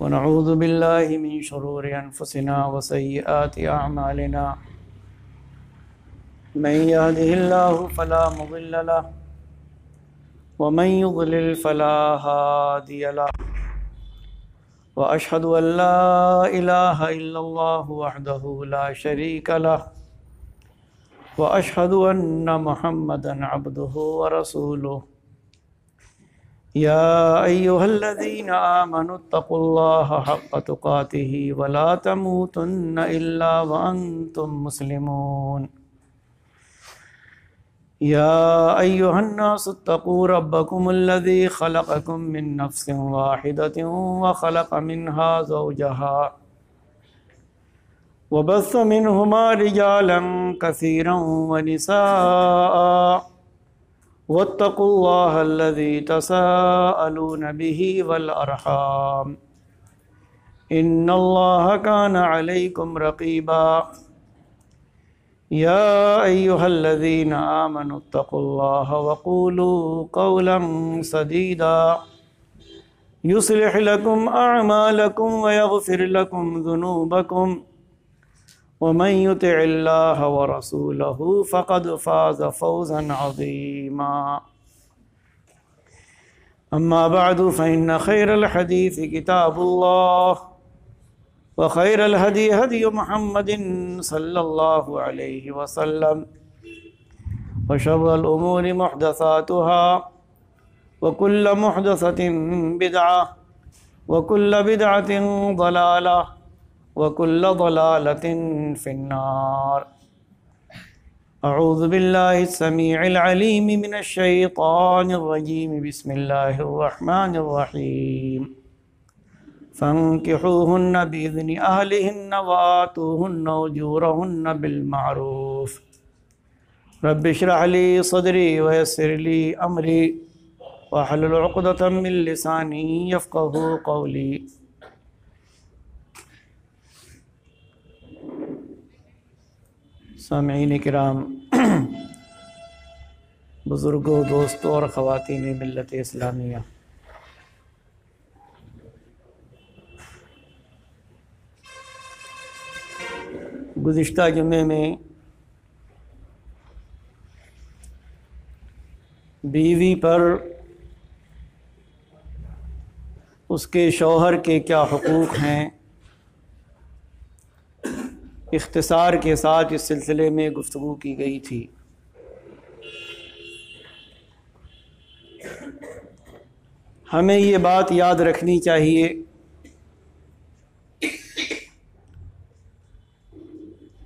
ونعوذ بالله من شرور أنفسنا وسيئات أعمالنا من يهده الله فلا مضل له ومن يضلل فلا هادي له وأشهد أن لا إله إلا الله وحده لا شريك له وأشهد أن محمدا عبده ورسوله يا أيها الذين آمنوا اتقوا الله حق تقاته ولا تموتن إلا وأنتم مسلمون يا أيها الناس اتقوا ربكم الذي خلقكم من نفس واحدة وخلق منها زوجها وبث منهما رجالا كثيرا ونساء واتقوا الله الذي تساءلون به والأرحام إن الله كان عليكم رقيبا يا أيها الذين آمنوا اتقوا الله وقولوا قولا سديدا يصلح لكم أعمالكم ويغفر لكم ذنوبكم ومن يطع الله ورسوله فقد فاز فوزا عظيما أما بعد فإن خير الحديث كتاب الله وخير الهدي هدي محمد صلى الله عليه وسلم وشر الأمور محدثاتها وكل محدثة بدعة وكل بدعة ضلالة وكل ضلالة في النار أعوذ بالله السميع العليم من الشيطان الرجيم بسم الله الرحمن الرحيم فانكحوهن بإذن أهلهن وآتوهن أجورهن بالمعروف رب اشرح لي صدري ويسر لي أمري واحلل عقدة من لساني يفقهوا قولي سامعین کرام، بزرگوں، دوستوں اور خواتین ملت اسلامیہ، گزشتہ جمعے میں بیوی پر اس کے شوہر کے کیا حقوق ہیں اختصار کے ساتھ اس سلسلے میں گفتگو کی گئی تھی۔ ہمیں یہ بات یاد رکھنی چاہیے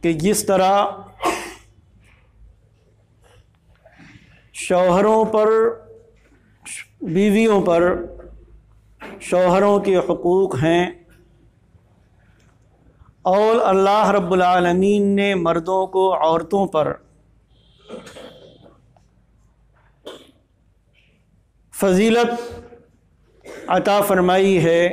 کہ جس طرح شوہروں پر، بیویوں پر شوہروں کے حقوق ہیں، اور اللہ رب العالمین نے مردوں کو عورتوں پر فضیلت عطا فرمائی ہے،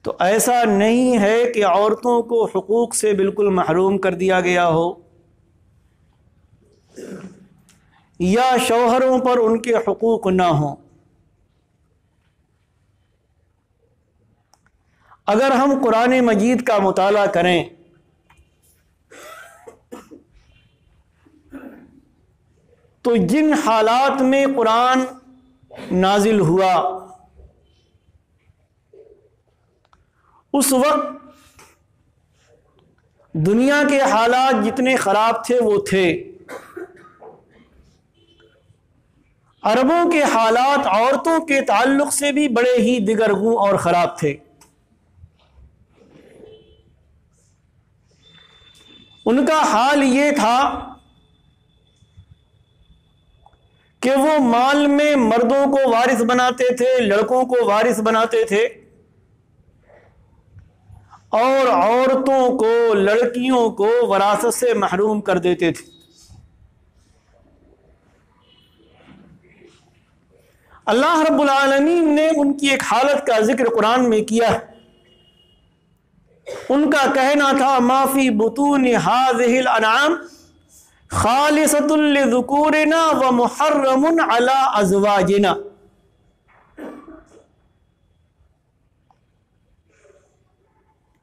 تو ایسا نہیں ہے کہ عورتوں کو حقوق سے بالکل محروم کر دیا گیا ہو یا شوہروں پر ان کے حقوق نہ ہوں۔ اگر ہم قرآن مجید کا مطالعہ کریں تو جن حالات میں قرآن نازل ہوا اس وقت دنیا کے حالات جتنے خراب تھے وہ تھے، عربوں کے حالات عورتوں کے تعلق سے بھی بڑے ہی دگرگوں اور خراب تھے۔ ان کا حال یہ تھا کہ وہ مال میں مردوں کو وارث بناتے تھے، لڑکوں کو وارث بناتے تھے، اور عورتوں کو، لڑکیوں کو وراثت سے محروم کر دیتے تھے۔ اللہ رب العالمین نے ان کی ایک حالت کا ذکر قرآن میں کیا۔ ان کا کہنا تھا ما فی بطون هذه الانعام خالصۃ لذکورنا ومحرم علی ازواجنا،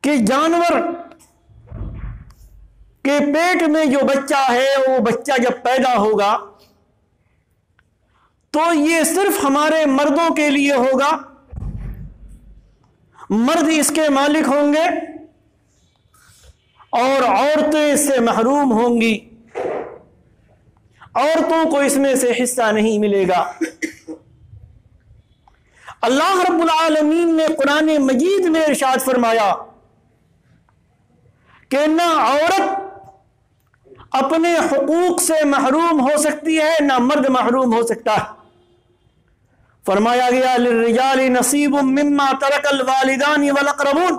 کہ جانور کے پیٹ میں جو بچہ ہے وہ بچہ جب پیدا ہوگا تو یہ صرف ہمارے مردوں کے لیے ہوگا، مرد اس کے مالک ہوں گے اور عورتیں اس سے محروم ہوں گی، عورتوں کو اس میں سے حصہ نہیں ملے گا۔ اللہ رب العالمین نے قرآن مجید میں ارشاد فرمایا کہ نہ عورت اپنے حقوق سے محروم ہو سکتی ہے، نہ مرد محروم ہو سکتا ہے۔ فرمایا گیا للرجال نصیب مما ترک الوالدان والاقربون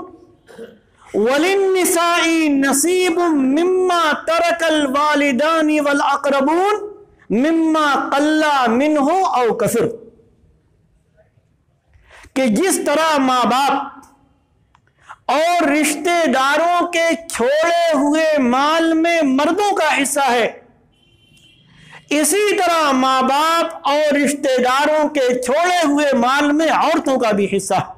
وللنساء نصیب مما ترک الوالدان والاقربون مما قل منہ او کثر، کہ جس طرح ماں باپ اور رشتہ داروں کے چھوڑے ہوئے مال میں مردوں کا حصہ ہے، اسی طرح ماں باپ اور رشتہ داروں کے چھوڑے ہوئے مال میں عورتوں کا بھی حصہ ہے،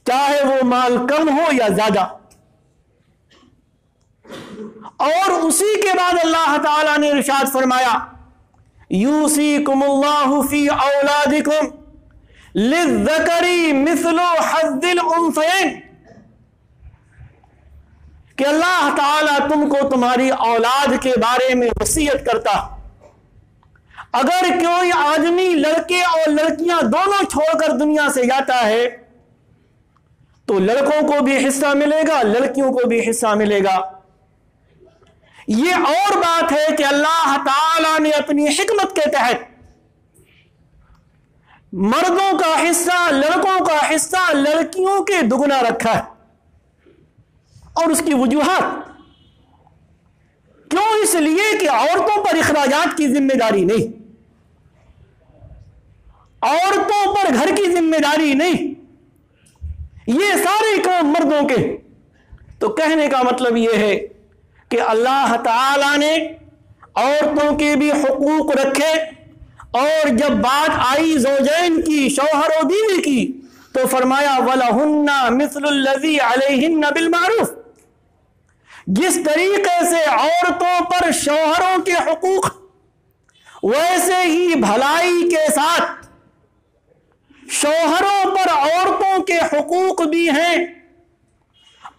چاہے وہ مال کم ہو یا زیادہ۔ اور اسی کے بعد اللہ تعالیٰ نے ارشاد فرمایا یوصیکم اللہ فی اولادکم للذکر مثل حظ الانثیین، کہ اللہ تعالیٰ تم کو تمہاری اولاد کے بارے میں وصیت کرتا، اگر کوئی آدمی لڑکے اور لڑکیاں دونوں چھوڑ کر دنیا سے جاتا ہے تو لڑکوں کو بھی حصہ ملے گا، لڑکیوں کو بھی حصہ ملے گا۔ یہ اور بات ہے کہ اللہ تعالیٰ نے اپنی حکمت کے تحت مردوں کا حصہ، لڑکوں کا حصہ لڑکیوں کے دگنا رکھا ہے، اور اس کی وجوہات کیوں؟ اس لیے کہ عورتوں پر اخراجات کی ذمہ داری نہیں، عورتوں پر گھر کی ذمہ داری نہیں، یہ سارے کام مردوں کے۔ تو کہنے کا مطلب یہ ہے کہ اللہ تعالیٰ نے عورتوں کے بھی حقوق رکھے، اور جب بات آئی زوجین کی، شوہر و بیوی کی، تو فرمایا وَلَهُنَّ مِثْلُ الَّذِي عَلَيْهِنَّ بِالْمَعْرُوفِ، جس طریقے سے عورتوں پر شوہروں کے حقوق ویسے ہی بھلائی کے ساتھ شوہروں پر عورتوں کے حقوق بھی ہیں،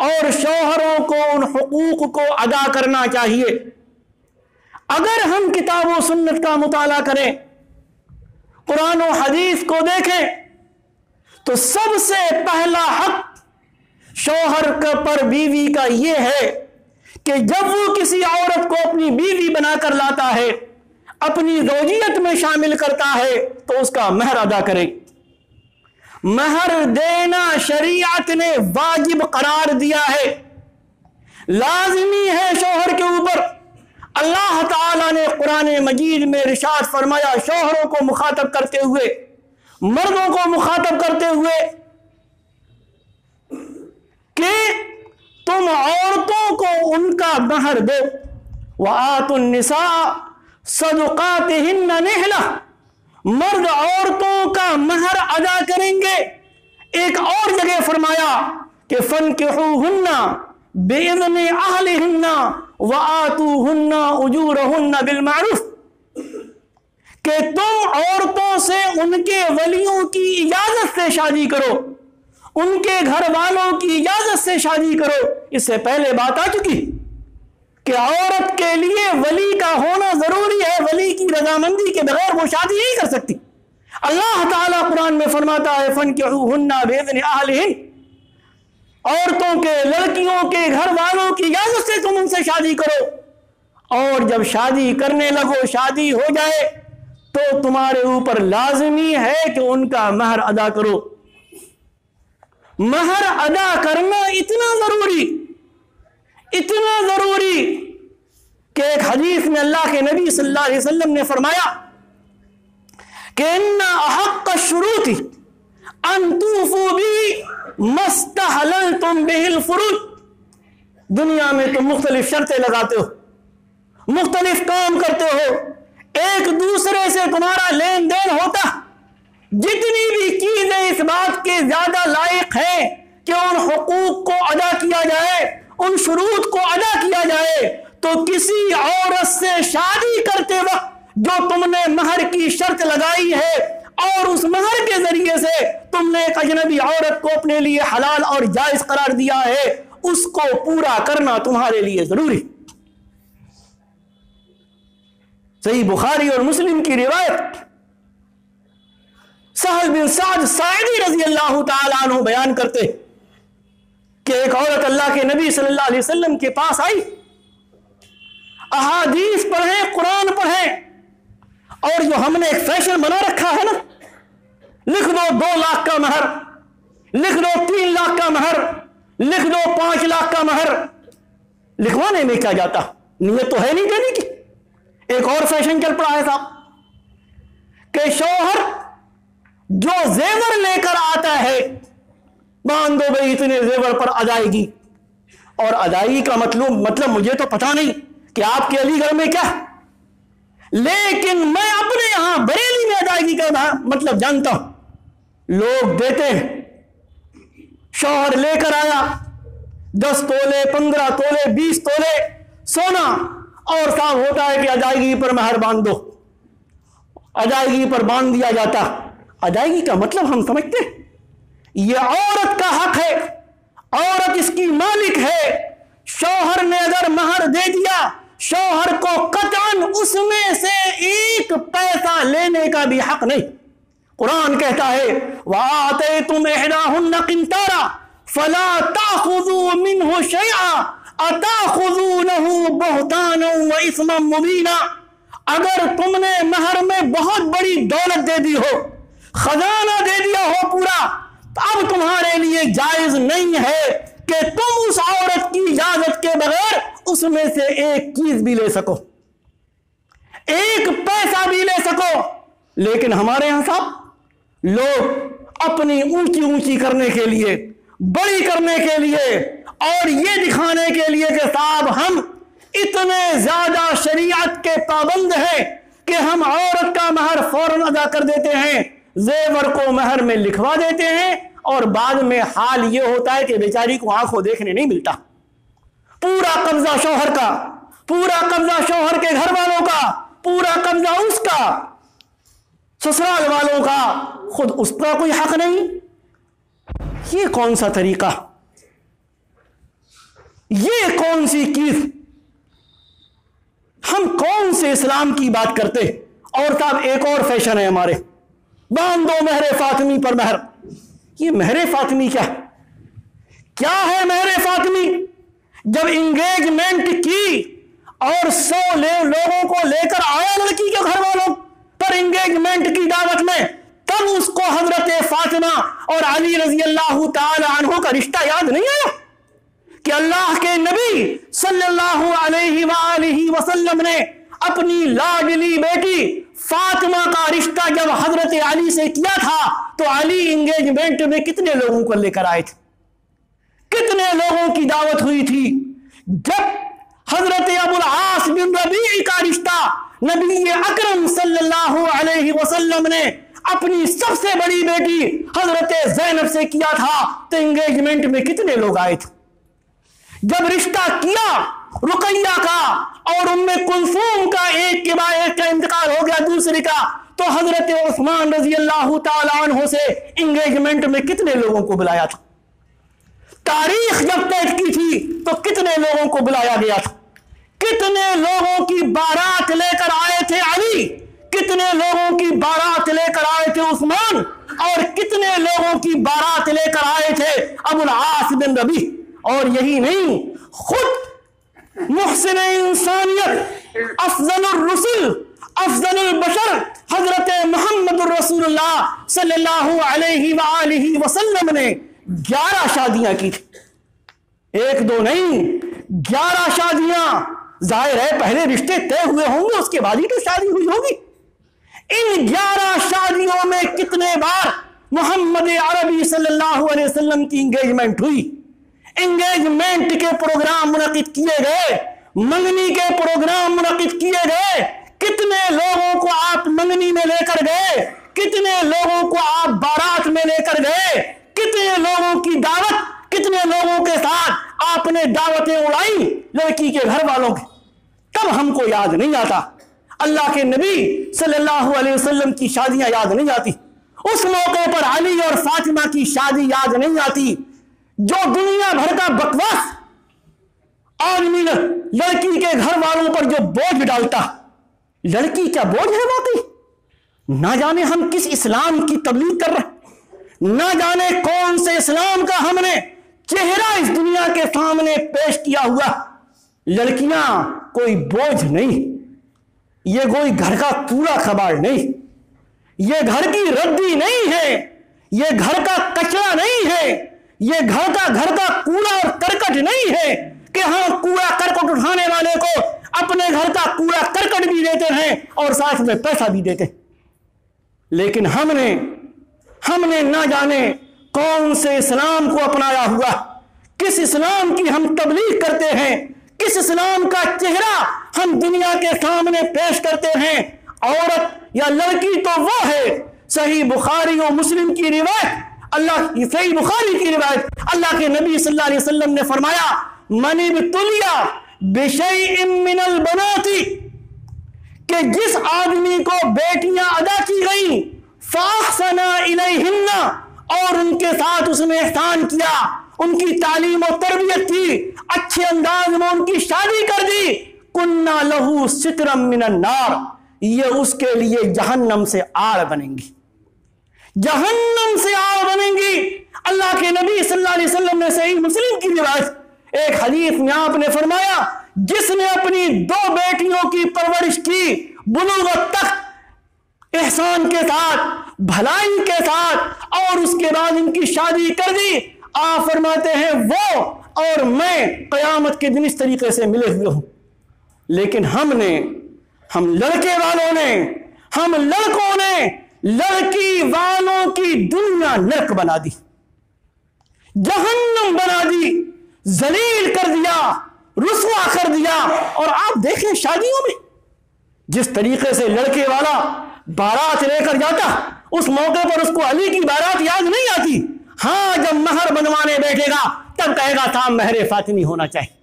اور شوہروں کو ان حقوق کو ادا کرنا چاہیے۔ اگر ہم کتاب و سنت کا مطالعہ کریں، قرآن و حدیث کو دیکھیں، تو سب سے پہلا حق شوہر پر بیوی کا یہ ہے کہ جب وہ کسی عورت کو اپنی بیوی بنا کر لاتا ہے، اپنی زوجیت میں شامل کرتا ہے، تو اس کا مہر ادا کرے۔ مہر دینا شریعت نے واجب قرار دیا ہے، لازمی ہے شوہر کے اوپر۔ اللہ تعالیٰ نے قرآن مجید میں ارشاد فرمایا شوہروں کو مخاطب کرتے ہوئے، مردوں کو مخاطب کرتے ہوئے، کہ تم عورتوں کو ان کا مہر دو، وَآتُوا النِّسَاءَ صَدُقَاتِهِنَّ نِحْلَةً، مرد عورتوں کا مہر ادا کریں گے۔ ایک اور جگہ فرمایا کہ فَانكِحُوهُنَّ بِإِذْنِ أَهْلِهِنَّ وَآتُوهُنَّ أُجُورَهُنَّ بِالْمَعْرُوفِ، کہ تم عورتوں سے ان کے ولیوں کی اجازت سے شادی کرو، ان کے گھر والوں کی اجازت سے شادی کرو۔ اس سے پہلے بات آ چکی کہ عورت کے لیے ولی کا ہونا ضروری ہے، ولی کی رضامندی کے بغیر وہ شادی نہیں کر سکتی۔ اللہ تعالیٰ قرآن میں فرماتا ہے فَانكِحُوهُنَّ بِإِذْنِ أَهْلِهِنَّ، عورتوں کے، لڑکیوں کے گھر والوں کی اجازت سے تم ان سے شادی کرو، اور جب شادی کرنے لگو، شادی ہو جائے، تو تمہارے اوپر لازمی ہے کہ ان کا مہر ادا کرو۔ مہر ادا کرنا اتنا ضروری کہ ایک حدیث میں اللہ کے نبی صلی اللہ علیہ وسلم نے فرمایا کہ ان احق الشروط ان توفوا به ما استحللتم به الفروج، دنیا میں تم مختلف شرطیں لگاتے ہو، مختلف کام کرتے ہو، ایک دوسرے سے تمہارا لین دین ہوتا، جتنی بھی چیزیں اس بات کے زیادہ لائق ہیں کہ ان حقوق کو ادا کیا جائے، ان شروط کو ادا کیا جائے، تو کسی عورت سے شادی کرتے وقت جو تم نے مہر کی شرط لگائی ہے اور اس مہر کے ذریعے سے تم نے ایک اجنبی عورت کو اپنے لیے حلال اور جائز قرار دیا ہے، اس کو پورا کرنا تمہارے لیے ضروری۔ صحیح بخاری اور مسلم کی روایت، سہل بن سعد ساعدی رضی اللہ تعالیٰ عنہ بیان کرتے کہ ایک عورت اللہ کے نبی صلی اللہ علیہ وسلم کے پاس آئی، احادیث پڑھیں، قرآن پڑھیں، اور جو ہم نے ایک فیشن بنا رکھا ہے نا، لکھ دو 2 لاکھ کا مہر، لکھ دو 3 لاکھ کا مہر، لکھ دو 5 لاکھ کا مہر، لکھوانے میں کیا جاتا، نیت تو ہے نہیں دینے کی۔ ایک اور فیشن چل پڑا ہے صاحب کہ شوہر جو زیور لے کر آتا ہے، مان دو بھائی اتنے زیور پر ادائیگی، اور ادائیگی کا مطلب مجھے تو پتا نہیں کہ آپ کے علی گڑھ میں کیا، لیکن میں اپنے یہاں بریلی میں ادائیگی کا مطلب جانتا ہوں۔ لوگ دیتے ہیں، شوہر لے کر آیا 10 تولے 15 تولے 20 تولے سونا، اور صاحب ہوتا ہے کہ ادائیگی پر مہر باندھ دو، ادائیگی پر باندھ دیا جاتا۔ ادائیگی کا مطلب ہم سمجھتے ہیں یہ عورت کا حق ہے، عورت اس کی مالک ہے، شوہر نے اگر مہر دے دیا، شوہر کو قطعاً اس میں سے 1 پیسہ لینے کا بھی حق نہیں۔ قرآن کہتا ہے وَآتَيْتُمْ إِحْدَاهُنَّ قِنْطَارًا فَلَا تَأْخُذُوا مِنْهُ شَيْئًا أَتَأْخُذُونَهُ بُهْتَانًا وَإِثْمًا مُبِينًا، اگر تم نے مہر میں بہت بڑی دولت دے دی ہو، خزانہ دے دیا ہو پورا، تو اب تمہارے لیے جائز نہیں ہے کہ تم اس عورت کی اجازت کے بغیر اس میں سے 1 چیز بھی لے سکو، 1 پیسہ بھی لے سکو۔ لیکن ہمارے یہاں صاحب لوگ اپنی اونچی کرنے کے لیے، بڑی کرنے کے لیے، اور یہ دکھانے کے لیے کہ صاحب ہم اتنے زیادہ شریعت کے پابند ہیں کہ ہم عورت کا مہر فوراً ادا کر دیتے ہیں، زیور کو مہر میں لکھوا دیتے ہیں، اور بعد میں حال یہ ہوتا ہے کہ بیچاری کو آنکھوں دیکھنے نہیں ملتا۔ پورا قبضہ شوہر کا، پورا قبضہ شوہر کے گھر والوں کا، پورا قبضہ اس کا، سسرال والوں کا، خود اس کا کوئی حق نہیں۔ یہ کون سا طریقہ، یہ کون سی چیز، ہم کون سے اسلام کی بات کرتے؟ اور صاحب ایک اور فیشن ہے ہمارے، باندھ دو مہر فاطمی پر مہر۔ یہ مہر فاطمی کیا ہے مہر فاطمی؟ جب انگیجمنٹ کی اور 100 لوگوں کو لے کر آیا لڑکی کے گھر والوں پر انگیجمنٹ کی دعوت میں، تب اس کو حضرت فاطمہ اور علی رضی اللہ تعالی عنہ کا رشتہ یاد نہیں آیا کہ اللہ کے نبی صلی اللہ علیہ وآلہ وسلم نے اپنی لاڈلی بیٹی فاطمہ کا رشتہ جب حضرت علی سے کیا تھا تو علی انگیجمنٹ میں کتنے لوگوں کو لے کر آئے تھے، کتنے لوگوں کی دعوت ہوئی تھی؟ جب حضرت ابو العاص بن ربیع کا رشتہ نبی اکرم صلی اللہ علیہ وسلم نے اپنی سب سے بڑی بیٹی حضرت زینب سے کیا تھا تو انگیجمنٹ میں کتنے لوگ آئے تھے؟ جب رشتہ کیا رقیہ کا اور ام کلثوم کا، ایک کے بعد ایک کا انتقال ہو گیا دوسری کا، تو حضرت عثمان رضی اللہ تعالی عنہ سے انگیجمنٹ میں کتنے لوگوں کو بلایا تھا؟ تاریخ جب طے کی تھی تو کتنے لوگوں کو بلایا گیا تھا؟ کتنے لوگوں کی بارات لے کر آئے تھے علی، کتنے لوگوں کی بارات لے کر آئے تھے عثمان، اور کتنے لوگوں کی بارات لے کر آئے تھے ابو العاص بن ربیع۔ اور یہی نہیں، خود محسن انسانیت، افضل الرسل، افضل البشر حضرت محمد الرسول اللہ صلی اللہ علیہ وآلہ وسلم نے 11 شادیاں کی تھی، 1 2 نہیں، 11 شادیاں۔ ظاہر ہے پہلے رشتے طے ہوئے ہوں گے، اس کے بعد ہی تو شادی ہوئی ہوگی۔ ان 11 شادیوں میں کتنے بار محمد عربی صلی اللہ علیہ وسلم کی انگیجمنٹ ہوئی؟ انگیجمنٹ کے پروگرام منعقد کیے گئے، منگنی کے پروگرام منعقد کیے گئے، کتنے لوگوں کو آپ منگنی میں لے کر گئے، کتنے لوگوں کو آپ بارات میں لے کر گئے، کتنے لوگوں کی دعوت، کتنے آپ نے دعوتیں اڑائی لڑکی کے گھر والوں کی، تب ہم کو یاد نہیں آتا، اللہ کے نبی صلی اللہ علیہ وسلم کی شادیاں یاد نہیں آتی، اس موقع پر علی اور فاطمہ کی شادی یاد نہیں آتی۔ جو دنیا بھر کا بکواس آدمی لڑکی کے گھر والوں پر جو بوجھ ڈالتا، لڑکی کیا بوجھ ہے واقعی؟ نہ جانے ہم کس اسلام کی تبلیغ کر رہے ہیں، نہ جانے کون سے اسلام کا ہم نے چہرہ اس دنیا کے سامنے پیش کیا ہوا۔ لڑکیاں کوئی بوجھ نہیں، یہ کوئی گھر کا کوڑا کباڑ نہیں، یہ گھر کی ردی نہیں ہے، یہ گھر کا کچرا نہیں ہے، یہ گھر کا کوڑا اور کرکٹ نہیں ہے کہ ہم کوڑا کرکٹ اٹھانے والے کو اپنے گھر کا کوڑا کرکٹ بھی دیتے ہیں اور ساتھ میں پیسہ بھی دیتے ہیں۔ لیکن ہم نے نہ جانے کون سے اسلام کو اپنایا ہوا، کس اسلام کی ہم تبلیغ کرتے ہیں، کس اسلام کا چہرہ ہم دنیا کے سامنے پیش کرتے ہیں۔ عورت یا لڑکی تو وہ ہے، صحیح بخاری و مسلم کی روایت، صحیح بخاری کی روایت، اللہ کے نبی صلی اللہ علیہ وسلم نے فرمایا من ابتلیا بشیء من البنات، کہ جس آدمی کو بیٹیاں ادا کی گئیں فاحسن الیہن، اور ان کے ساتھ اس نے احسان کیا، ان کی تعلیم و تربیت کی، اچھے انداز میں ان کی شادی کر دی، کننا لہو سترا من النار، یہ اس کے لیے جہنم سے آڑ بنیں گی، جہنم سے آڑ بنیں گی۔ اللہ کے نبی صلی اللہ علیہ وسلم نے صحیح مسلم کی روایت ایک حدیث میں آپ نے فرمایا جس نے اپنی 2 بیٹیوں کی پرورش کی بلوغت تک احسان کے ساتھ، بھلائی کے ساتھ، اور اس کے بعد ان کی شادی کر دی، آپ فرماتے ہیں وہ اور میں قیامت کے دن اس طریقے سے ملے ہوئے ہوں۔ لیکن ہم لڑکے والوں نے، ہم لڑکوں نے لڑکی والوں کی دنیا نرک بنا دی، جہنم بنا دی، ذلیل کر دیا، رسوا کر دیا۔ اور آپ دیکھیں شادیوں میں جس طریقے سے لڑکے والا بارات لے کر جاتا، اس موقع پر اس کو علی کی بارات یاد نہیں آتی، ہاں جب مہر بنوانے بیٹھے گا تب کہے گا تھا مہر فاطمی ہونا چاہیے۔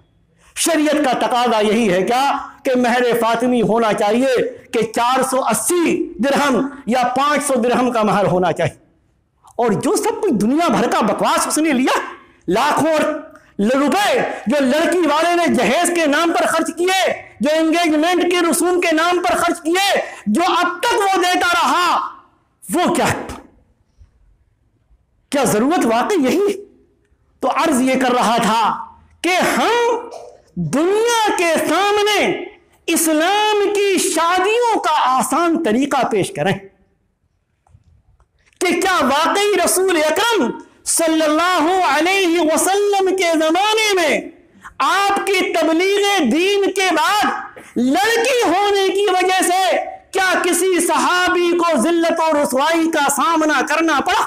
شریعت کا تقاضا یہی ہے کیا کہ مہر فاطمی ہونا چاہیے کہ 480 درہم یا 500 درہم کا مہر ہونا چاہیے۔ اور جو سب کچھ دنیا بھر کا بکواس اس نے لیا، لاکھوں روپے جو لڑکی والے نے جہیز کے نام پر خرچ کیے، جو انگیجمنٹ کے رسوم کے نام پر خرچ کیے، جو اب تک وہ دیتا رہا، وہ کیا ضرورت واقعی یہی؟ تو عرض یہ کر رہا تھا کہ ہم دنیا کے سامنے اسلام کی شادیوں کا آسان طریقہ پیش کریں کہ کیا واقعی رسول اکرم صلی اللہ علیہ وسلم کے زمانے میں آپ کی تبلیغ دین کے بعد لڑکی ہونے کی وجہ سے کیا کسی صحابی کو ذلت اور رسوائی کا سامنا کرنا پڑا؟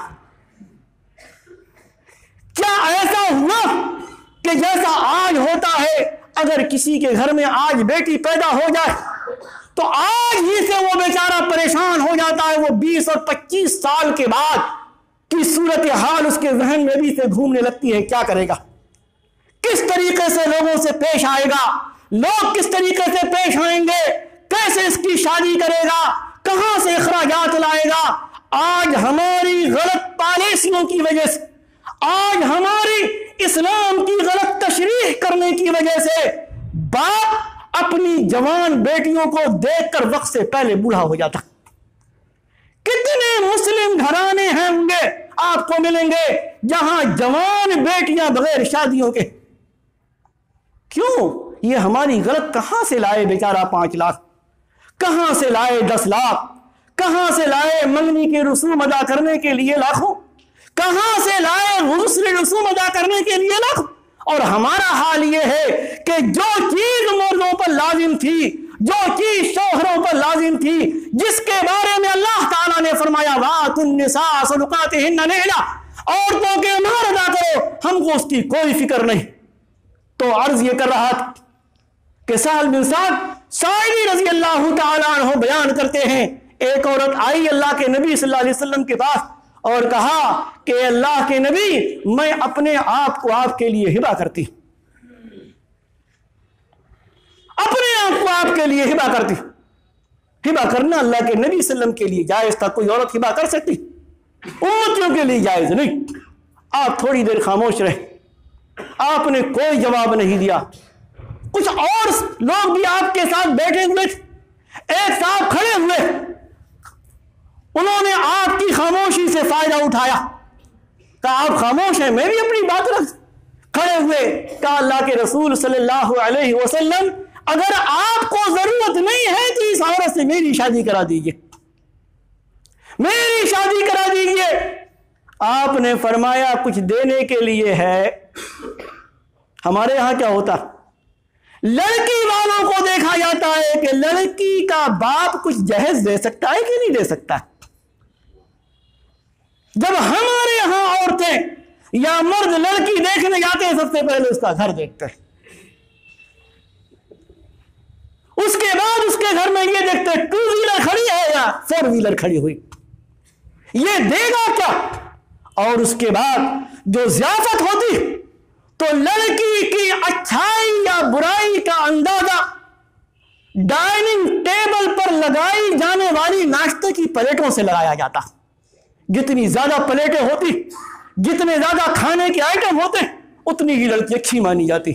کیا ایسا ہوا کہ جیسا آج ہوتا ہے اگر کسی کے گھر میں آج بیٹی پیدا ہو جائے تو آج ہی سے وہ بیچارہ پریشان ہو جاتا ہے، وہ 20 اور 25 سال کے بعد کی صورتحال اس کے ذہن میں بھی سے گھومنے لگتی ہے، کیا کرے گا، کس طریقے سے لوگوں سے پیش آئے گا، لوگ کس طریقے سے پیش آئیں گے، کیسے اس کی شادی کرے گا، کہاں سے اخراجات لائے گا۔ آج ہماری غلط پالیسیوں کی وجہ سے، آج ہماری اسلام کی غلط تشریح کرنے کی وجہ سے باپ اپنی جوان بیٹیوں کو دیکھ کر وقت سے پہلے بوڑھا ہو جاتا۔ کتنے مسلم گھرانے ہیں ہوں گے آپ کو ملیں گے جہاں جوان بیٹیاں بغیر شادیوں کے۔ کیوں؟ یہ ہماری غلط کہاں سے لائے بیچارہ 5 لاکھ، کہاں سے لائے 10 لاکھ، کہاں سے لائے منگنی کے رسوم ادا کرنے کے لیے لاکھوں، کہاں سے لائے غسل رسوم ادا کرنے کے لیے لاکھوں۔ اور ہمارا حال یہ ہے کہ جو چیز مردوں پر لازم تھی، جو چیز شوہروں پر لازم تھی، جس کے بارے میں اللہ تعالیٰ نے فرمایا وَآتُوا النِّسَاءَ صَدُقَاتِهِنَّ نِحْلَةً، عورتوں کے مہر ادا کرو، ہم کو اس کی کوئی فکر نہیں۔ تو عرض یہ کر رہا تھا کہ سہل بن سعد ساعدی رضی اللہ تعالیٰ عنہ بیان کرتے ہیں، ایک عورت آئی اللہ کے نبی صلی اللہ علیہ وسلم کے پاس اور کہا کہ اللہ کے نبی میں اپنے آپ کو آپ کے لیے ہبہ کرتی ہوں۔ باپ کے لیے ہبا کرتی. ہبا کرنا اللہ کے نبی صلی اللہ علیہ وسلم کے لیے جائز تھا. کوئی عورت ہبا کر سکتی؟ امتیوں کے لیے جائز نہیں. آپ تھوڑی دیر خاموش رہے, آپ نے کوئی جواب نہیں دیا. کچھ اور لوگ بھی آپ کے ساتھ بیٹھے ہوئے تھے, ایک صاحب کھڑے ہوئے, انہوں نے آپ کی خاموشی سے فائدہ اٹھایا. کہا آپ خاموش ہیں, میں بھی اپنی بات رکھ. کھڑے ہوئے, کہا اللہ کے رسول صلی اللہ علیہ وسلم اگر آپ کو ضرورت نہیں ہے تو اس عورت سے میری شادی کرا دیجئے, میری شادی کرا دیجئے. آپ نے فرمایا کچھ دینے کے لیے ہے. ہمارے یہاں کیا ہوتا, لڑکی والوں کو دیکھا جاتا ہے کہ لڑکی کا باپ کچھ جہیز دے سکتا ہے کہ نہیں دے سکتا. جب ہمارے یہاں عورتیں یا مرد لڑکی دیکھنے جاتے ہیں سب سے پہلے اس کا گھر دیکھتے ہیں, اس کے بعد اس کے گھر میں یہ دیکھتے ہیں 2 ویلر کھڑی ہے یا 4 ویلر کھڑی ہوئی, یہ دے گا کیا. اور اس کے بعد جو ضیافت ہوتی تو لڑکی کی اچھائی یا برائی کا اندازہ ڈائننگ ٹیبل پر لگائی جانے والی ناشتے کی پلیٹوں سے لگایا جاتا. جتنی زیادہ پلیٹیں ہوتی, جتنے زیادہ کھانے کے آئٹم ہوتے, اتنی ہی لڑکی اچھی مانی جاتی.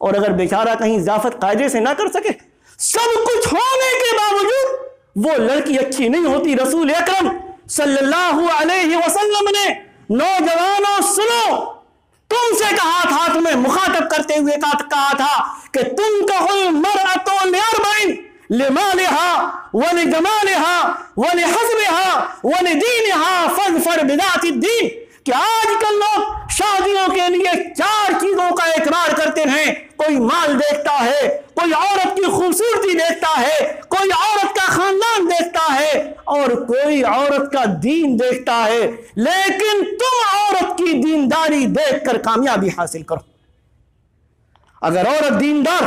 اور اگر بیچارہ کہیں ضیافت قاعدے سے نہ کر سکے, سب کچھ ہونے کے باوجود وہ لڑکی اچھی نہیں ہوتی. رسول اکرم صلی اللہ علیہ وسلم نے نوجوانوں سنو, تم سے کہا تھا, تمہیں مخاطب کرتے ہوئے کہا تھا کہ تم کہو المرأۃ لأربع لمالها ولجمالها ولحسبها ولدینها فاظفر بذات الدین. کہ آج کل لوگ شادیوں کے لیے 4 چیزوں کا اعتبار کرتے ہیں. کوئی مال دیکھتا ہے, کوئی عورت کی خوبصورتی دیکھتا ہے, کوئی عورت کا خاندان دیکھتا ہے, اور کوئی عورت کا دین دیکھتا ہے. لیکن تم عورت کی دینداری دیکھ کر کامیابی حاصل کرو. اگر عورت دیندار,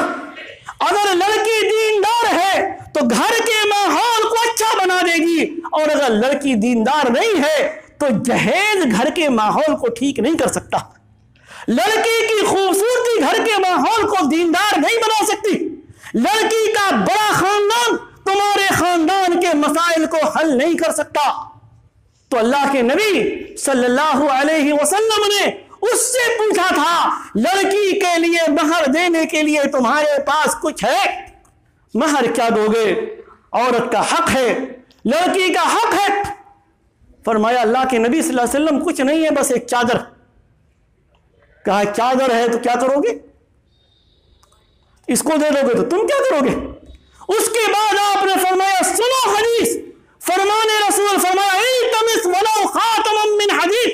اگر لڑکی دیندار ہے تو گھر کے ماحول کو اچھا بنا دے گی, اور اگر لڑکی دیندار نہیں ہے تو جہیز گھر کے ماحول کو ٹھیک نہیں کر سکتا. لڑکی کی خوبصورتی گھر کے ماحول کو دیندار نہیں بنا سکتی. لڑکی کا بڑا خاندان تمہارے خاندان کے مسائل کو حل نہیں کر سکتا. تو اللہ کے نبی صلی اللہ علیہ وسلم نے اس سے پوچھا تھا لڑکی کے لیے مہر دینے کے لیے تمہارے پاس کچھ ہے؟ مہر کیا دو گے؟ عورت کا حق ہے, لڑکی کا حق ہے. فرمایا اللہ کے نبی صلی اللہ علیہ وسلم کچھ نہیں ہے, بس ایک چادر. کہا چادر ہے تو کیا کرو گے؟ اس کو دے دو گے تو تم کیا کرو گے؟ اس کے بعد آپ نے فرمایا سنو حدیث, فرمان رسول فرمایا التمس ولو خاتما من حدید,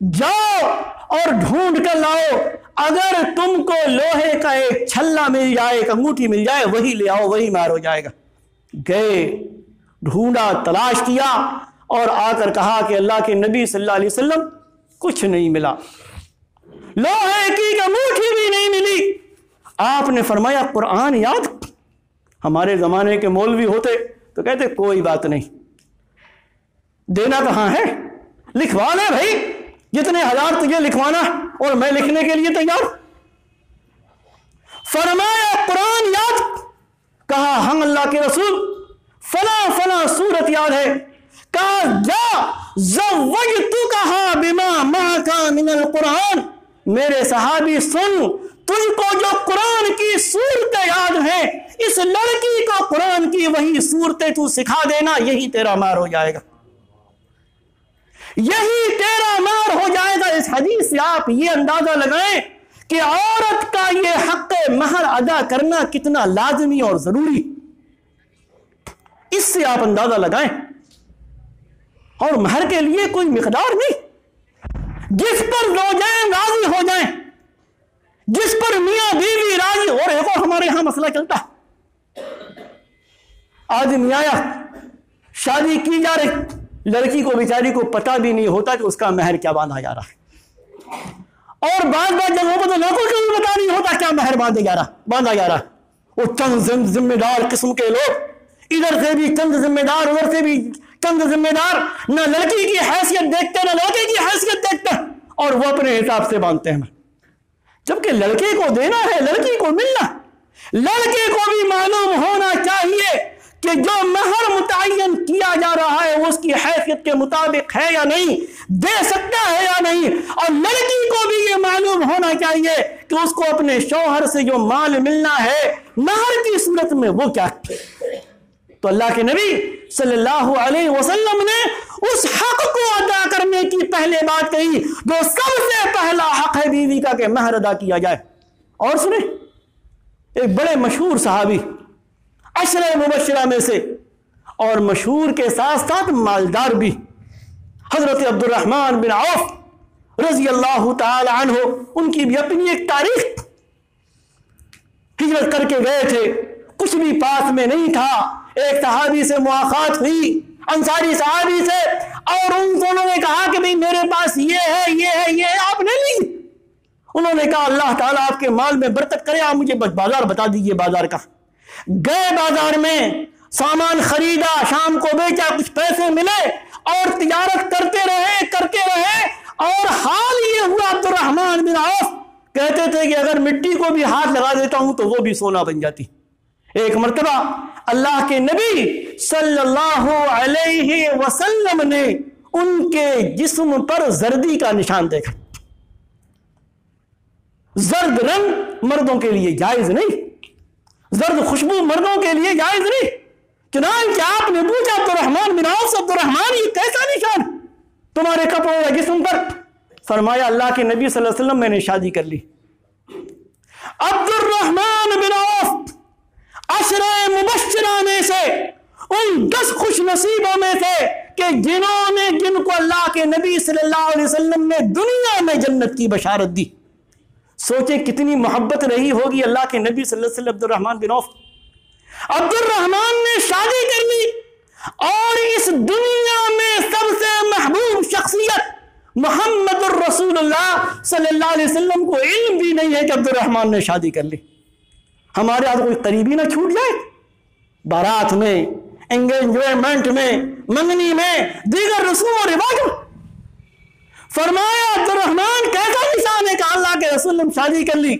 جاؤ اور ڈھونڈ کر لاؤ, اگر تم کو لوہے کا ایک چھلا مل جائے, ایک انگوٹھی مل جائے, وہی لے آؤ, وہی مہر ہو جائے گا. گئے, ڈھونڈا, تلاش کیا, اور آ کر کہا کہ اللہ کے نبی صلی اللہ علیہ وسلم کچھ نہیں ملا, لوہے کی انگوٹھی بھی نہیں ملی. آپ نے فرمایا قرآن یاد. ہمارے زمانے کے مولوی ہوتے تو کہتے کوئی بات نہیں, دینا کہاں ہے, لکھوا لے بھائی, جتنے ہزار تجھے لکھوانا اور میں لکھنے کے لیے تیار. فرمایا قرآن یاد. کہا ہم اللہ کے رسول فلاں فلاں سورت یاد ہے. کہا جا زوجتکہا بما معک من القرآن. میرے صحابی سن, تجھ کو جو قرآن کی صورتیں یاد ہیں, اس لڑکی کو قرآن کی وہی صورتیں تو سکھا دینا, یہی تیرا مہر ہو جائے گا, یہی تیرا مہر ہو جائے گا. اس حدیث سے آپ یہ اندازہ لگائیں کہ عورت کا یہ حق مہر ادا کرنا کتنا لازمی اور ضروری, اس سے آپ اندازہ لگائیں. اور مہر کے لیے کوئی مقدار نہیں, جس پر زوجین راضی ہو جائیں, جس پر میاں بیوی راضی. اور ایک اور ہمارے یہاں مسئلہ چلتا, آدمی آیا, شادی کی جا رہی, لڑکی کو بیچاری کو پتہ بھی نہیں ہوتا کہ اس کا مہر کیا باندھا جا رہا ہے, اور بعض جگہوں پر تو لوگوں کو بھی پتہ نہیں ہوتا کیا مہر باندھا جا رہا ہے. وہ چند ذمہ دار قسم کے لوگ, ادھر سے بھی چند ذمہ دار, ادھر سے بھی چند ذمہ دار, نہ لڑکی کی حیثیت دیکھتے نہ لڑکے کی حیثیت دیکھتے, اور وہ اپنے حساب سے باندھتے ہیں. جبکہ لڑکے کو دینا ہے, لڑکی کو ملنا. لڑکے کو بھی معلوم ہونا چاہیے کہ جو مہر متعین کیا جا رہا ہے اس کی حیثیت کے مطابق ہے یا نہیں، دے سکتا ہے یا نہیں، اور لڑکی کو بھی یہ معلوم ہونا چاہیے کہ اس کو اپنے شوہر سے جو مال ملنا ہے مہر کی صورت میں وہ کیا ہے۔ تو اللہ کے نبی صلی اللہ علیہ وسلم نے اس حق کو ادا کرنے کی پہلے بات کہی جو سب سے پہلا حق ہے بیوی کا، کہ مہر ادا کیا جائے۔ اور سنیں، ایک بڑے مشہور صحابی، عشرہ مبشرہ میں سے، اور مشہور کے ساتھ ساتھ مالدار بھی، حضرت عبد الرحمن بن عوف رضی اللہ تعالی عنہ، ان کی بھی اپنی ایک تاریخ۔ ہجرت کر کے گئے تھے، کچھ بھی پاس میں نہیں تھا، ایک صحابی سے ملاقات ہوئی، انصاری صحابی سے، اور ان دونوں نے کہا کہ بھئی میرے پاس یہ ہے یہ ہے یہ ہے، آپ لے لیجیے۔ انہوں نے کہا اللہ تعالیٰ آپ کے مال میں برکت کرے، آپ مجھے بازار بتا دیجیے بازار کا۔ گئے بازار میں، سامان خریدا، شام کو بیچا، کچھ پیسے ملے، اور تجارت کرتے رہے، اور حال یہ ہوا عبد الرحمن بن عوف کہتے تھے کہ اگر مٹی کو بھی ہاتھ لگا دیتا ہوں تو وہ بھی سونا بن جاتی۔ ایک مرتبہ اللہ کے نبی صلی اللہ علیہ وسلم نے ان کے جسم پر زردی کا نشان دیکھا۔ زرد رنگ مردوں کے لیے جائز نہیں، زرد خوشبو مردوں کے لیے جائز نہیں۔ چنانچہ آپ نے پوچھا عبد الرحمن بن عوف سے، عبد الرحمن یہ کیسا نشان تمہارے کپڑوں یا جسم پر؟ فرمایا اللہ کے نبی صلی اللہ علیہ وسلم میں نے شادی کر لی۔ عبد الرحمن بن عوف عشرہ مبشرہ میں سے، ان 10 خوش نصیبوں میں سے کہ جن کو اللہ کے نبی صلی اللہ علیہ وسلم نے دنیا میں جنت کی بشارت دی۔ سوچیں کتنی محبت رہی ہوگی اللہ کے نبی صلی اللہ علیہ وسلم عبد الرحمن بن عوف۔ عبد الرحمن نے شادی کر لی، اور اس دنیا میں سب سے محبوب شخصیت محمد الرسول اللہ صلی اللہ علیہ وسلم کو علم بھی نہیں ہے کہ عبد الرحمن نے شادی کر لی۔ ہمارے ہاتھ کوئی قریبی نہ چھوٹ جائے، بارات میں، انگیجمنٹ میں، منگنی میں، دیگر رسوم و رواجوں۔ فرمایا عبد الرحمن کیسا نشان ہے؟ کہ اللہ کے رسول نے شادی کر لی،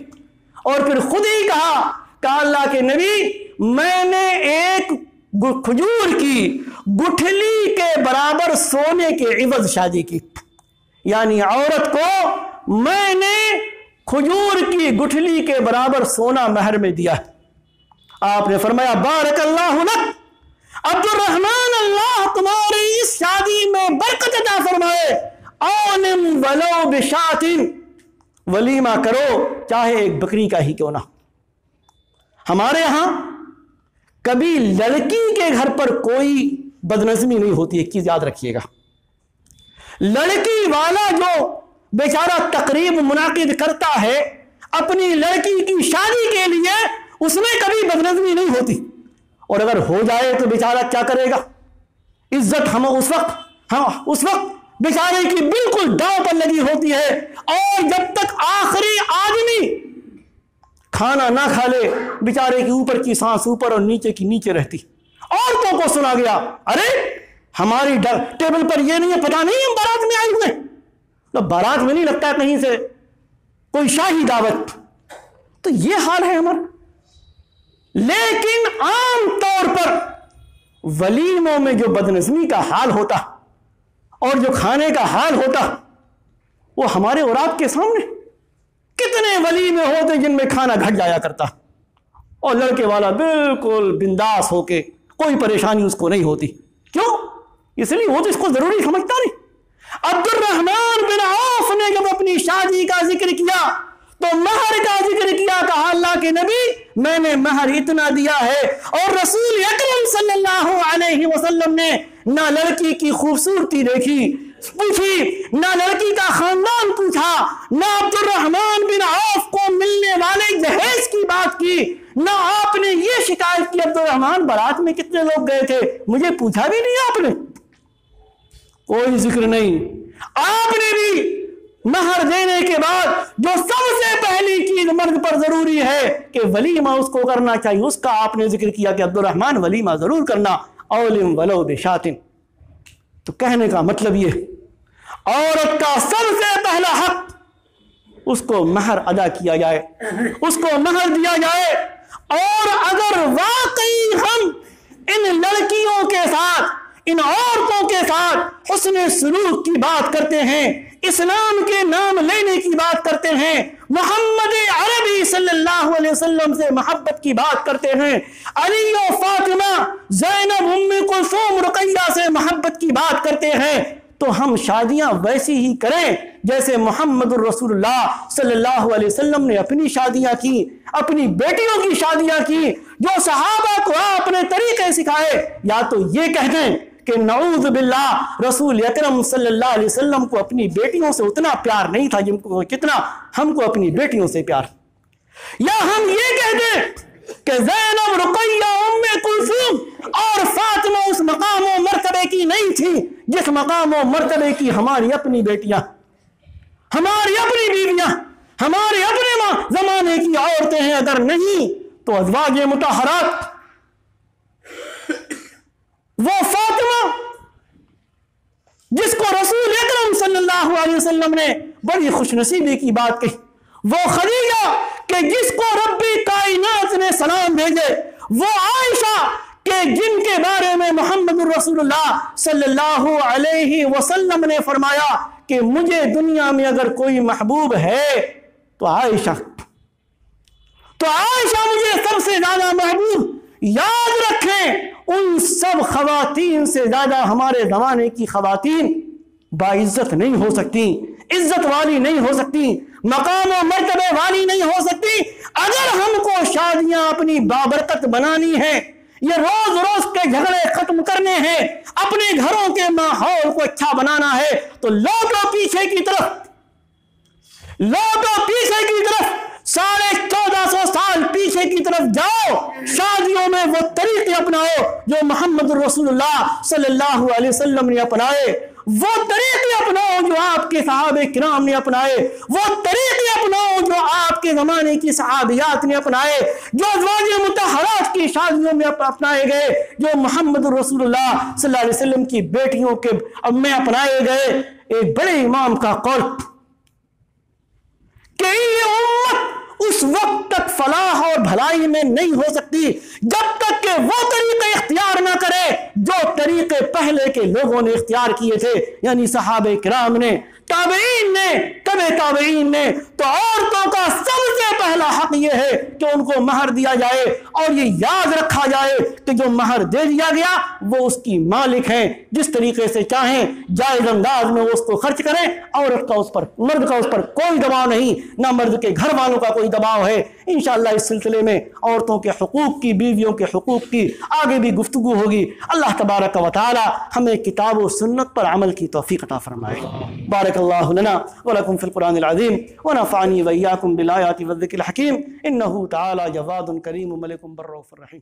اور پھر خود ہی کہا کہ اللہ کے نبی میں نے ایک کھجور کی گٹھلی کے برابر سونے کے عوض شادی کی، یعنی عورت کو میں نے کھجور کی گٹھلی کے برابر سونا مہر میں دیا۔ آپ نے فرمایا بارک اللہ لک عبد الرحمن، اللہ تمہاری اس شادی میں برکت عطا فرمائے، اولم ولو بشات، ولیمہ کرو چاہے ایک بکری کا ہی کیوں نہ۔ ہمارے ہاں کبھی لڑکی کے گھر پر کوئی بدنظمی نہیں ہوتی، ایک چیز یاد رکھیے گا، لڑکی والا جو بیچارہ تقریب منعقد کرتا ہے اپنی لڑکی کی شادی کے لیے، اس میں کبھی بدنظمی نہیں ہوتی، اور اگر ہو جائے تو بیچارہ کیا کرے گا؟ عزت اس وقت بیچارے کی بالکل داؤ پر لگی ہوتی ہے، اور جب تک آخری آدمی کھانا نہ کھا لے بیچارے کی اوپر کی سانس اوپر اور نیچے کی نیچے رہتی۔ عورتوں کو سنا گیا ارے ہماری ٹیبل پر یہ نہیں ہے، پتہ نہیں ہم بارات میں آئے ہوئے، تو بارات میں نہیں لگتا کہیں سے کوئی شاہی دعوت، تو یہ حال ہے ہمارا۔ لیکن عام طور پر ولیموں میں جو بدنظمی کا حال ہوتا اور جو کھانے کا حال ہوتا وہ ہمارے اور آپ کے سامنے، کتنے ولیمے ہوتے جن میں کھانا گھٹ جایا کرتا اور لڑکے والا بالکل بنداس ہو کے کوئی پریشانی اس کو نہیں ہوتی۔ کیوں؟ اس لیے وہ تو اس کو ضروری سمجھتا نہیں۔ عبد الرحمن بن عوف نے جب اپنی شادی کا ذکر کیا تو مہر کا ذکر کیا، کہا اللہ کے نبی میں نے مہر اتنا دیا ہے، اور رسول اکرم صلی اللہ علیہ وسلم نے نہ لڑکی کی خوبصورتی دیکھی پوچھی، نہ لڑکی کا خاندان پوچھا، نہ عبد الرحمن بن عوف کو ملنے والے جہیز کی بات کی، نہ آپ نے یہ شکایت کی عبد الرحمن بارات میں کتنے لوگ گئے تھے مجھے پوچھا بھی نہیں، آپ نے کوئی ذکر نہیں۔ آپ نے بھی مہر دینے کے بعد جو سب سے پہلی چیز مرد پر ضروری ہے کہ ولیمہ اس کو کرنا چاہیے، اس کا آپ نے ذکر کیا کہ عبد الرحمن ولیمہ ضرور کرنا، اولم ولو بشاتن۔ تو کہنے کا مطلب یہ عورت کا سب سے پہلا حق اس کو مہر ادا کیا جائے، اس کو مہر دیا جائے، اور اگر واقعی ہم ان لڑکیوں کے ساتھ، ان عورتوں کے ساتھ حسن سلوک کی بات کرتے ہیں، اسلام کے نام لینے کی بات کرتے ہیں، محمد عربی صلی اللہ علیہ وسلم سے محبت کی بات کرتے ہیں، علی و فاطمہ، زینب، ام کلثوم، رقیہ سے محبت کی بات کرتے ہیں، تو ہم شادیاں ویسی ہی کریں جیسے محمد الرسول اللہ صلی اللہ علیہ وسلم نے اپنی شادیاں کی، اپنی بیٹیوں کی شادیاں کی، جو صحابہ کو اپنے طریقے سکھائے۔ یا تو یہ کہہ دیں کہ نعوذ باللہ رسول اکرم صلی اللہ علیہ وسلم کو اپنی بیٹیوں سے اتنا پیار نہیں تھا جتنا ہم کو اپنی بیٹیوں سے پیار، یا ہم یہ کہہ دیں کہ زینب، رقیہ، ام کلثوم اور فاطمہ اس مقام و مرتبے کی نہیں تھی جس مقام و مرتبے کی ہماری اپنی بیٹیاں، ہماری اپنی بیویاں، ہمارے اپنے زمانے کی عورتیں ہیں۔ اگر نہیں تو ازواج مطہرات، وہ فاطمہ جس کو رسول اکرم صلی اللہ علیہ وسلم نے بڑی خوش نصیبی کی بات کہی، وہ خدیجہ کہ جس کو ربی کائنات نے سلام بھیجے، وہ عائشہ کہ جن کے بارے میں محمد الرسول اللہ صلی اللہ علیہ وسلم نے فرمایا کہ مجھے دنیا میں اگر کوئی محبوب ہے تو عائشہ، تو عائشہ مجھے سب سے زیادہ محبوب۔ یاد رکھیں ان سب خواتین سے زیادہ ہمارے زمانے کی خواتین باعزت نہیں ہو سکتی، عزت والی نہیں ہو سکتی، مقام و مرتبے والی نہیں ہو سکتی۔ اگر ہم کو شادیاں اپنی بابرکت بنانی ہے، یہ روز روز کے جھگڑے ختم کرنے ہیں، اپنے گھروں کے ماحول کو اچھا بنانا ہے، تو لوٹو پیچھے کی طرف، لوٹو پیچھے کی طرف، 1450 سال پیچھے کی طرف جاؤ، شادیوں میں وہ طریقے اپناؤ جو محمد الرسول اللہ صلی اللہ علیہ وسلم نے اپنائے، وہ طریقے اپناؤ جو آپ کے صحابہ کرام نے اپنائے، وہ طریقے اپناؤ جو آپ کے زمانے کی صحابیات نے اپنائے، جو ازواج مطہرات کی شادیوں میں اپنائے گئے، جو محمد الرسول اللہ صلی اللہ علیہ وسلم کی بیٹیوں کے میں اپنائے گئے۔ ایک بڑے امام کا قول کہ یہ امت اس وقت تک فلاح اور بھلائی میں نہیں ہو سکتی جب تک کہ وہ طریقے اختیار نہ کرے جو طریقے پہلے کے لوگوں نے اختیار کیے تھے، یعنی صحابہ کرام نے، تابعین نے، تبع تابعین نے۔ تو عورتوں کا سب سے پہلا حق یہ ہے کہ ان کو مہر دیا جائے، اور یہ یاد رکھا جائے کہ جو مہر دے دیا گیا وہ اس کی مالک ہیں، جس طریقے سے چاہیں جائز انداز میں وہ اس کو خرچ کریں۔ عورت کا اس پر، مرد کا اس پر کوئی دباؤ نہیں، نہ مرد کے گھر والوں کا کوئی دباؤ ہے۔ انشاءاللہ اس سلسلے میں عورتوں کے حقوق کی، بیویوں کے حقوق کی آگے بھی گفتگو ہوگی۔ اللہ تبارک و تعالی ہمیں کتاب و سنت پر عمل کی توفیق عطا فرمائے۔ بارک اللہ لنا ولکم فی القرآن العظیم ونفعنی وإیاکم بالآیات والذکر الحکیم، انہ تعالی جواد کریم ملک بر رؤوف رحیم۔